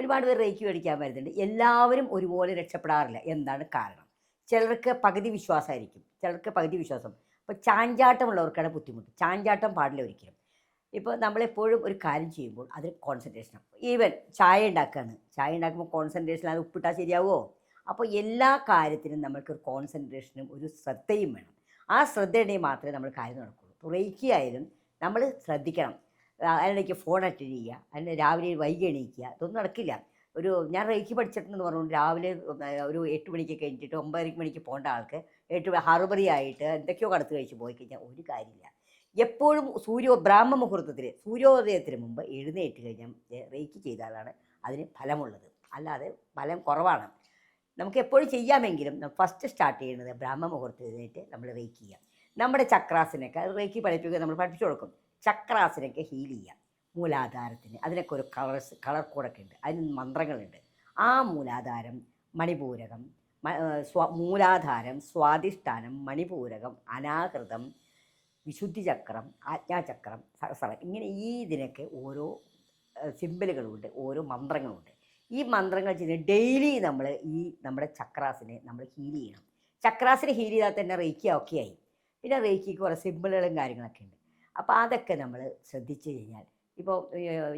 ഒരുപാട് പേര് റേക്കി മേടിക്കാൻ വരുന്നുണ്ട്. എല്ലാവരും ഒരുപോലെ രക്ഷപ്പെടാറില്ല. എന്താണ് കാരണം? ചിലർക്ക് പകുതി വിശ്വാസമായിരിക്കും, ചിലർക്ക് പകുതി വിശ്വാസം. അപ്പോൾ ചാഞ്ചാട്ടമുള്ളവർക്കാണ് ബുദ്ധിമുട്ട്. ചാഞ്ചാട്ടം പാടില്ല ഒരിക്കലും. ഇപ്പോൾ നമ്മളെപ്പോഴും ഒരു കാര്യം ചെയ്യുമ്പോൾ അതിൽ കോൺസെൻട്രേഷനാണ്. ഈവൻ ചായ ഉണ്ടാക്കുകയാണ്. ചായ ഉണ്ടാക്കുമ്പോൾ കോൺസെൻട്രേഷൻ അത് ഉപ്പിട്ടാൽ ശരിയാവുമോ? അപ്പോൾ എല്ലാ കാര്യത്തിനും നമ്മൾക്കൊരു കോൺസെൻട്രേഷനും ഒരു ശ്രദ്ധയും വേണം. ആ ശ്രദ്ധയുണ്ടെങ്കിൽ മാത്രമേ നമ്മൾ കാര്യം നടക്കുകയുള്ളൂ. ഇപ്പോൾ റേക്കി ആയാലും നമ്മൾ ശ്രദ്ധിക്കണം. അതിനിടയ്ക്ക് ഫോൺ അറ്റൻഡ് ചെയ്യുക, അതിന് രാവിലെ വൈകി എണീക്കുക, ഇതൊന്നും നടക്കില്ല. ഞാൻ റേക്കി പഠിച്ചിട്ടുണ്ടെന്ന് പറഞ്ഞുകൊണ്ട് രാവിലെ ഒരു 8 മണിക്ക് കഴിഞ്ഞിട്ട് 9 മണിക്ക് പോകേണ്ട ആൾക്ക് ഹർബറി ആയിട്ട് എന്തൊക്കെയോ കടത്ത് കഴിച്ച് പോയി കഴിഞ്ഞാൽ ഒരു കാര്യമില്ല. എപ്പോഴും ബ്രാഹ്മ മുഹൂർത്തത്തിൽ സൂര്യോദയത്തിന് മുമ്പ് എഴുന്നേറ്റ് കഴിഞ്ഞാൽ റേക്കി ചെയ്താലാണ് അതിന് ഫലമുള്ളത്. അല്ലാതെ ഫലം കുറവാണ്. നമുക്ക് എപ്പോഴും ചെയ്യാമെങ്കിലും ഫസ്റ്റ് സ്റ്റാർട്ട് ചെയ്യുന്നത് ബ്രാഹ്മ മുഹൂർത്തം എഴുന്നേറ്റ് നമ്മൾ റേക്കി ചെയ്യുക. നമ്മുടെ ചക്രാസിനൊക്കെ റേക്കി പഠിപ്പിക്കുക, നമ്മൾ പഠിപ്പിച്ചു കൊടുക്കും. ചക്രാസിനൊക്കെ ഹീൽ ചെയ്യുക. മൂലാധാരത്തിന് അതിനൊക്കെ ഒരു കളർ കോഡൊക്കെ ഉണ്ട്, അതിന് മന്ത്രങ്ങളുണ്ട്. ആ മൂലാധാരം, മണിപൂരകം, മൂലാധാരം, സ്വാധിഷ്ഠാനം, മണിപൂരകം, അനാഹൃതം, വിശുദ്ധി ചക്രം, ആജ്ഞാചക്രം, സഹസ്രം, ഇങ്ങനെ ഇതിനൊക്കെ ഓരോ സിമ്പലുകളുമുണ്ട്, ഓരോ മന്ത്രങ്ങളുമുണ്ട്. ഈ മന്ത്രങ്ങൾ ചെയ്ത് ഡെയിലി നമ്മൾ നമ്മുടെ ചക്രാസിനെ നമ്മൾ ഹീൽ ചെയ്യണം. ചക്രാസിനെ ഹീൽ ചെയ്താൽ തന്നെ റേക്കി ഓക്കെ ആയി. പിന്നെ റേക്കിക്ക് കുറേ സിമ്പിളുകളും കാര്യങ്ങളൊക്കെ ഉണ്ട്. അപ്പോൾ അതൊക്കെ നമ്മൾ ശ്രദ്ധിച്ചു കഴിഞ്ഞാൽ, ഇപ്പോൾ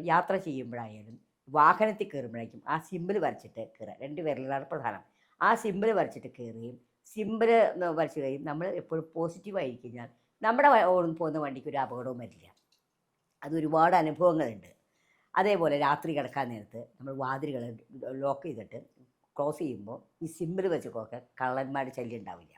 യാത്ര ചെയ്യുമ്പോഴായാലും വാഹനത്തിൽ കയറുമ്പോഴേക്കും ആ സിമ്പിൾ വരച്ചിട്ട് കയറുക. 2 വിരലാണ് പ്രധാനം. ആ സിമ്പിൾ വരച്ചിട്ട് കയറുകയും സിമ്പിൾ വരച്ച് കഴിയും നമ്മൾ എപ്പോഴും പോസിറ്റീവായി കഴിഞ്ഞാൽ നമ്മുടെ പോകുന്ന വണ്ടിക്ക് ഒരു അപകടവും വരില്ല. അതൊരുപാട് അനുഭവങ്ങളുണ്ട്. അതേപോലെ രാത്രി കിടക്കാൻ നേരത്ത് നമ്മൾ വാതിലുകൾ ലോക്ക് ചെയ്തിട്ട് ക്ലോസ് ചെയ്യുമ്പോൾ ഈ സിമ്പിൾ വെച്ച് കള്ളന്മാരുടെ ശല്യം ഉണ്ടാവില്ല.